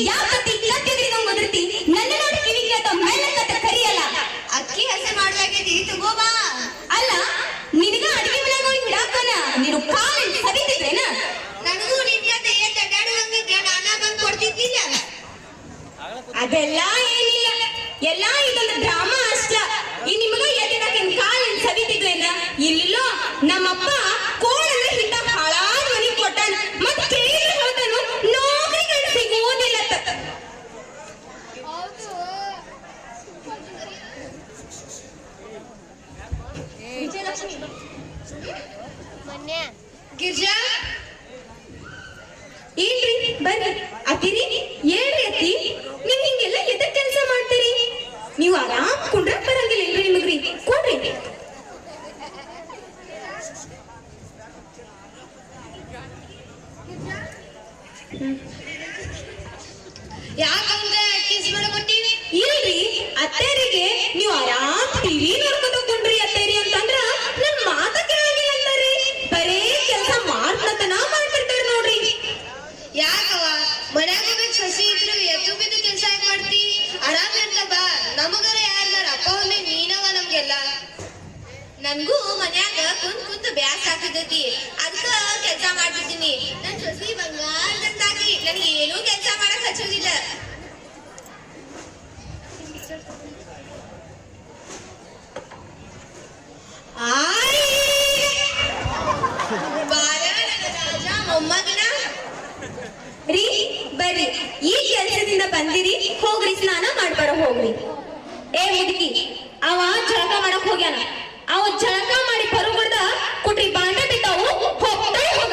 ಯಾಕತ್ತಿ ಕತ್ತಿದ್ರಿ ನಾವು ಮದ್ರತಿ ನನ್ನ ನೋಡಿ ಕಿವಿಗೆ ಅಂತ ಮೆಲ್ಲಕತ್ತ ಕರಿಯಲ್ಲ ಅಕ್ಕಿ ಹಸೆ ಮಾಡ್ಲಾಗೈತಿ ತಗೋಬಾ. ಅಲ್ಲ ನಿನಗ ಅಡಿಗೆ ಮನೆಗೆ ಹೋಗಿ ಬಿಡಾಕನ ನೀನು ಕಾಲ್ ಸರಿತಿದ್ರೇನ? ನನಗೂ ನಿನ್ ಜೊತೆ ಏನ್ ಅಡ್ಡಾಡುವಂಗಿದ್ರೆ ನಾನ ಬಂದ್ ಕೊಡ್ತಿದ್ದಿಲ್ಲ. ಅದೆಲ್ಲ ಏನಿಲ್ಲ, ಎಲ್ಲ ಇದೊಂದು ಡ್ರಾಮಾ ಅಷ್ಟ. ಈ ನಿಮಗ ಎದ್ದಿಡಕ್ಕೆ ಕಾಲ್ ಸವಿತಿದ್ವೇನ? ಇಲ್ಲೋ ನಮ್ಮಪ್ಪ ಕೋಳನ್ನ ಹಿಂದ ಹಾಳಾದ ಮನಿ ಕೊಟ್ಟಾನ, ಮತ್ ಕೇಳಿ ಹೋದನು ನೌಕರಿಗಳು ಸಿಗುವುದಿಲ್ಲ. ವಿಜಯಲಕ್ಷ್ಮಿ ಗಿರ್ಜಾ ಏನ್ರಿ ಬರ್ರಿ ಅತ್ತಿರಿ, ಏನ್ರಿ ಅತ್ತಿ ನೀವ್ ಹಿಂಗೆಲ್ಲ ಎದಕ್ ಕೆಲಸ ಮಾಡ್ತೀರಿ? ನೀವು ಆರಾಮ್ ಕುಂಡ್ರಕ್ ಬರಂಗಿಲ್ಲ ಇಲ್ರಿ ನಿಮಗ್ರಿ? ಕೊಡ್ರಿ. ಯಾಕಂದ್ರೆ ಕಿಸ್ ಮಾಡಕೊಟ್ಟಿವಿ? ಇಲ್ರಿ ಅತ್ತೇರಿಗೆ ನೀವು ಆರಾಮ್ ಟಿವಿ ನೋಡ್ಕೊಂಡು ಕುಂಡ್ರಿ ಅತ್ತೇರಿ ಅಂತಂದ್ರ ನನ್ ಮಾತ ಕೇಳಂಗಿಲ್ಲ ಅಂತಾರಿ. ಬರೇ ಕೆಲಸ ಮಾಡ್ತನ ಮಾಡ್ತಿರ್ತಾರ ನೋಡ್ರಿ. ಯಾಕವ ಮನ್ಯಾಗ ಸಸಿ ಇದ್ರು ಎದ್ದು ಬಿದ್ದು ಕೆಲ್ಸ ಯಾಕೆ ಮಾಡ್ತಿ? ಆರಾಮ್ ಇರ್ತ ಬಾ. ನಮಗರ ಯಾರ್ದಾರ ಅಪ್ಪ ಒಮ್ಮೆ ನೀನವ ನಮ್ಗೆಲ್ಲ. ನನ್ಗೂ ಮನ್ಯಾಗ ಕುಂತ್ ಬ್ಯಾಸ್ ಆಗ್ತಿದ್ದೈತಿ, ಅದಕ್ಕ ಕೆಲ್ಸ ಮಾಡ್ತಿದ್ದೀನಿ. ನನ್ ಸಸಿ ಬಂಗಾರದಂತಾಗಿ ನನ್ಗೆ ಏನೂ ಕೆಲ್ಸ ಮಾಡಕ್ ಹಚ್ಚೋದಿಲ್ಲ. ಬಾರ ನನ್ನ ರಾಜ ಮೊಮ್ಮಗನ. ರೀ ಬರ್ರಿ, ಈ ಕೆಲ್ಸದಿಂದ ಬಂದಿರಿ, ಹೋಗ್ರಿ ಸ್ನಾನ ಮಾಡ್ಬಾರ ಹೋಗ್ರಿ. ಏ ಮುದುಕಿ, ಅವ ಜಳಕ ಮಾಡಕ್ ಹೋಗ್ಯಾನ. ಅವ ಜಳಕ ಮಾಡಿ ಬರೋಬರ್ದ ಕುಟ್ರಿ ಬಾಂಡೆ ಬಿದ್ದಾವು, ಹೋಗ್ತಾ ಹೋಗ.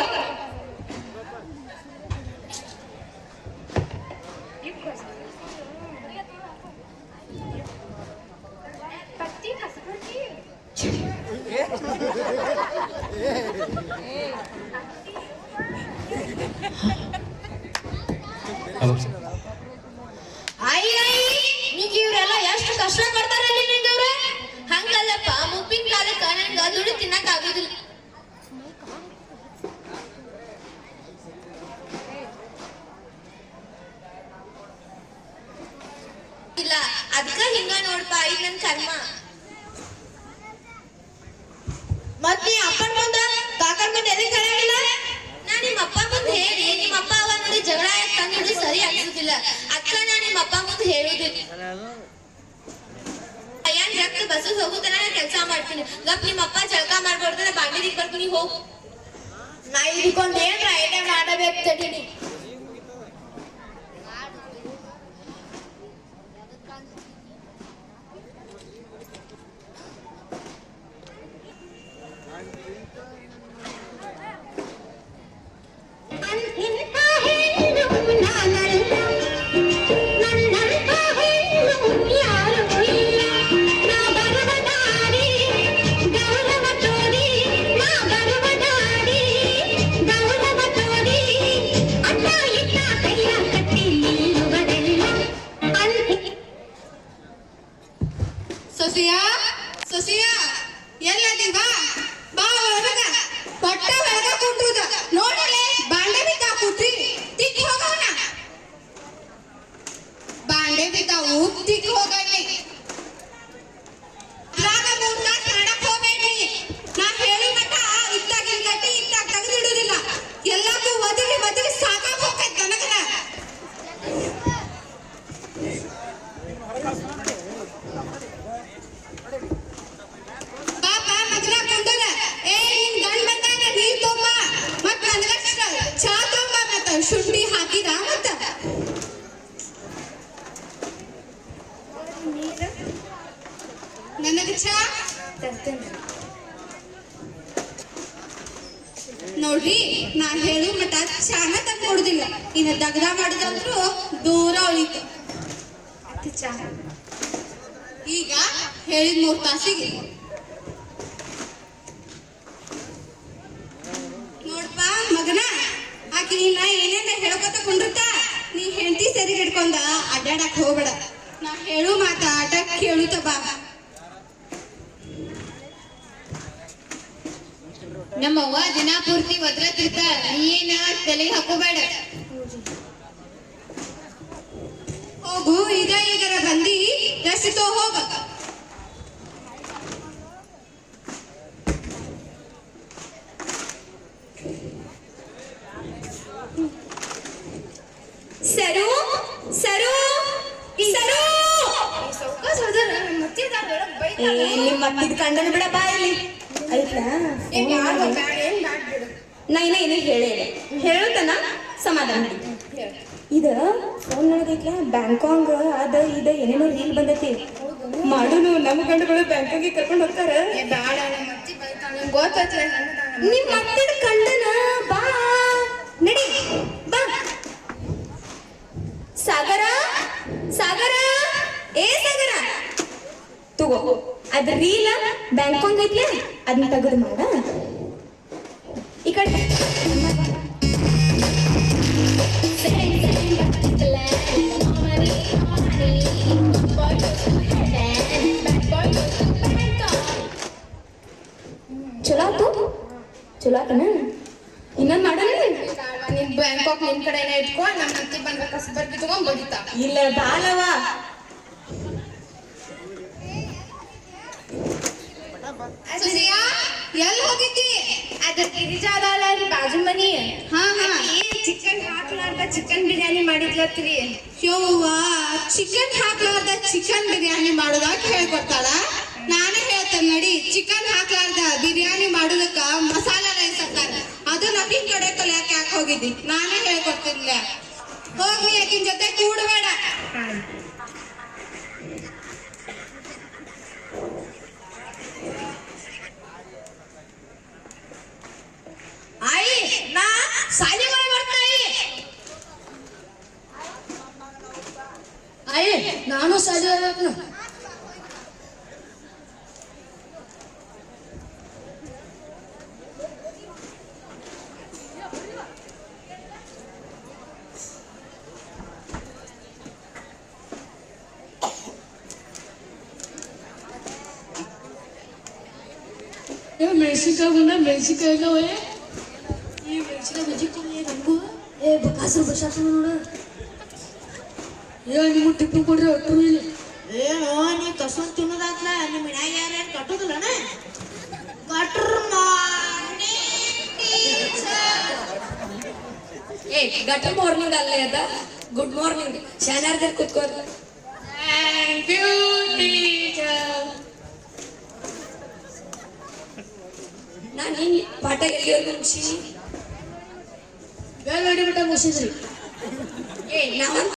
ಇವ್ರೆಲ್ಲ ಎಷ್ಟು ಕಷ್ಟ ಪಡ್ತಾರಲ್ಲ ನಿಂದವ್ರ. ಹಂಗಲ್ಲಪ್ಪ, ಮುಪ್ಪಿನ ಕಾಲಕ್ಕ ನನ್ಗ ದುಡ್ಡು ತಿನ್ನಕ್ ಆಗುದಿಲ್ಲ. ಇಲ್ಲ ಅದಕ್ಕ ಹಿಂಗ ನೋಡ್ಪಾ, ಇದು ನನ್ ಕರ್ಮ. ಮತ್ ನೀ ಅಪ್ಪನ ಮುಂದ ಕಾಕನ್ ಮುಂದೆ ಎದಕ್ ಹೇಳಂಗಿಲ್ಲ? ನಾ ನಿಮ್ಮ ಅಪ್ಪ ಮುಂದೆ ಹೇಳಿ ನಿಮ್ಮ ಅಪ್ಪ ಅವ ನೋಡಿ ಜಗಳ ತಂದಿದ್ದು ಸರಿ ಅನ್ಸುದಿಲ್ಲ. ಅಕ್ಕ ನಾ ನಿಮ್ಮ ಅಪ್ಪ ಮುಂದೆ ಹೇಳುದಿಲ್ಲ. ಏನ್ ರಕ್ತ ಬಸ್ ಹೋಗುತ್ತಾನ ಕೆಲ್ಸ ಮಾಡ್ತೀನಿ. ಗಪ್ ನಿಮ್ಮ ಅಪ್ಪ ಜಳಕ ಮಾಡ್ಕೊಡ್ತಾನೆ, ಬಾಂಡಿಗೆ ಬರ್ತೀನಿ ಹೋಗು. ನಾ ಇದಕ್ಕೊಂದ್ ಏನ್ರ ಐಟಮ್ ಮಾಡಬೇಕು ತಡೀನಿ. ಸೊಸಿಯಾ ಸೊಸಿಯಾ ಎಲ್ಲದಿ ಬಾ ಬಾ ಒಳಗ ಪಟ್ಟ ಒಳಗ ಕುಂಟುದ ನೋಡಲೆ ಬಾಂಡೆ ಬಿದ್ದ ಕುಟ್ರಿ ತಿಕ್ಕಿ ಹೋಗವನ. ಬಾಂಡೆ ಬಿದ್ದಾವು ತಿಕ್ಕಿ ಹೋಗಲಿ. ರಾಗ ಮೂರ್ತ ಮಾಡಕ್ ಹೋಗ್ಬೇಡಿ. ನಾ ಹೇಳಿ ಮಟ್ಟ ಇತ್ತಾಗಿನ ಗಟ್ಟಿ ಇತ್ತಾಗ ತೆಗೆದಿಡುದಿಲ್ಲ. ಎಲ್ಲಕ್ಕೂ ಒದಗಿ ಒದಗಿ ಸಾಕಾಗ ಹೋಗ್ತೈತೆ ನನಗನ. ಶುಂಠಿ ಹಾಕಿದ ಮತ್ತ ನನಗ ಚಾ ನೋಡ್ರಿ, ನಾ ಹೇಳು ಮಟ ಚಾನ ತಂದ್ಕೊಡುದಿಲ್ಲ. ಇನ್ನ ದಗದ ಮಾಡುದಂದ್ರು ದೂರ ಉಳಿತು. ಈಗ ಹೇಳಿದ 3 ತಾಸಿಗೆ ನೋಡ್ಪ ಮಗನ, ಆಕಿ ನೀನ ಏನೇನ ಹೇಳ್ಕೊತ ಕುಂಡಿರ್ತಾ, ನೀ ಹೆಂಡತಿ ಸರಿ ಹಿಡ್ಕೊಂಡ ಅಡ್ಡಾಡಕ್ ಹೋಗ್ಬೇಡ. ನಾ ಹೇಳು ಮಾತ ಆಟ ಕೇಳುತ್ತ ಬಾ. ನಮ್ಮವ್ವ ದಿನ ಪೂರ್ತಿ ಒದ್ರತಿರ್ತಾಳ, ನೀ ಏನ ತಲೆಗೆ ಹಾಕೋಬೇಡ. ಹೋಗು ಈಗರ ಬಂದಿ ರೆಸ್ಟ್ ತೋ ಹೋಗ. ಸರು ಸರು ಸರು ಸೌಕಾಸ್ ಹೋದ್ರ ನಮ್ಮ ಮತ್ತೆ ಏ ನಿಮ್ಮ ಅತ್ತಿದ್ ಕಂಡನ ಬಿಡ ಬಾ ಇಲ್ಲಿ ಆಯ್ತಾ ನಾ ಏನೇ ಹೇಳೇ ಹೇಳುತ್ತನ ಸಮಾಧಾನ ಮಾಡಿ. ಇದ ಫೋನ್ ಒಳಗೈತ್ಲ ಬ್ಯಾಂಕಾಂಗ್ ಅದ ಇದ ಏನೇನೋ ರೀಲ್ ಬಂದೈತಿ ಮಾಡುನು ನಮ್ಮ ಗಂಡುಗಳು ಬ್ಯಾಂಕಾಂಗಿಗೆ ಕರ್ಕೊಂಡು ಹೋಗ್ತಾರ. ನಿಮ್ ಅತ್ತಿದ ಕಂಡನ ಬಾ ನಡಿ ಬಾ. ಸಾಗರ ಸಾಗರ ಏ ಸಾಗರ ತಗೋ ಅದ್ ರೀಲ ಬ್ಯಾಂಕಾಂಗ್ ಐತ್ಲೆ ಅದನ್ನ ತೆಗೆದು ಮಾಡ ಈ ಕಡೆ. ಚಲೋ ಆತು ಚಲೋ ಆತನ ಇನ್ನೊಂದ್ ಮಾಡೋಣ. ನಿನ್ ಬ್ಯಾಂಕಾಕ್ ನಿನ್ ಕಡೆನೇ ಇಟ್ಕೊ, ನಮ್ಮ ಅತ್ತಿ ಬಂದ ಕಸಬರ್ಗಿ ತಗೊಂಡ್ ಬಡಿತಾ. ಇಲ್ಲ ಬಾಲವ ಸುಜಿಯಾ ಎಲ್ಲಿ ಹೋಗಿದ್ದಿ? ಅದ ಗಿರಿಜಾದ ಅಲ್ಲ ರೀ ಬಾಜು ಮನಿ. ಹಾ ಚಿಕನ್ ಹಾಕ್ಲಾರ್ದ ಚಿಕನ್ ಬಿರಿಯಾನಿ ಮಾಡಿದ್ಲತ್ರಿ. ಯವ್ವ ಚಿಕನ್ ಹಾಕ್ಲಾರ್ದ ಚಿಕನ್ ಬಿರಿಯಾನಿ ಮಾಡೋದಾಕ ಹೇಳ್ಕೊಡ್ತಾಳ. ನಾನೇ ಹೇಳ್ತೇನೆ ನಡಿ. ಚಿಕನ್ ಹಾಕ್ಲಾರ್ದ ಬಿರಿಯಾನಿ ಮಾಡೋದಕ್ಕ ಮಸಾಲಾ ರೈಸ್ ಹಾಕ್ತಾರ. ಅದು ನದಿ ಕಡೆ ಕಲಿಯಾಕ ಯಾಕೆ ಹೋಗಿದ್ದಿ? ನಾನೇ ಹೇಳ್ಕೊಡ್ತಿದ್ಲ. ಹೋಗ್ಲಿ ಆಕಿನ ಜೊತೆ ಕೂಡಬೇಡ. ಆಯಿ ನಾ ಸಾಲಿ ಮಾಡಿ ಬರ್ತಾಯಿ. ಆಯಿ ನಾನು ಸಾಲಿ ಮಾಡ್ಬೇಕು. ಮೆಣಸಿನ್ಕಾಯಿ ಬಂದ ಮೆಣಸಿನ್ಕಾಯಿಗ ಈ ಮೆಣಸಿನ್ಕಾಯಿ ಬಜ್ಜಿ ಕೊಡ್ಲಿ ನಮಗೂ. ಏ ಬಕಾಸರು ಬಸಾತ ನೋಡ. ಏ ನಿಮ್ಮ ಟಿಪ್ಪು ಕೊಡ್ರಿ ಒಟ್ಟು ಮೇಲೆ. ಏನೋ ನೀ ಕಸನ್ ತಿನ್ನೋದಾತ್ಲ ನಿಮ್ಮ ಮನ್ಯಾಗ ಯಾರ್ಯಾರು ಕಟ್ಟುದಿಲ್ಲನ? ಕಟ್ರ ಏ ಗಟರ್ ಮಾರ್ನಿಂಗ್ ಅಲ್ಲೇ ಅದ ಗುಡ್ ಮಾರ್ನಿಂಗ್ ಶಾನ್ಯಾರ್ದಲ್ಲಿ ಕುತ್ಕೋ. Thank you teacher. ನಾನು ಈ ಪಾಠ ಎಲ್ಲಿವರೆಗೂ ಮುಗಿಸಿ ಬೇರೆ ಬಿಟ್ಟ ಮುಗಿಸಿದ್ರಿ. ಏ ನಾವಂತ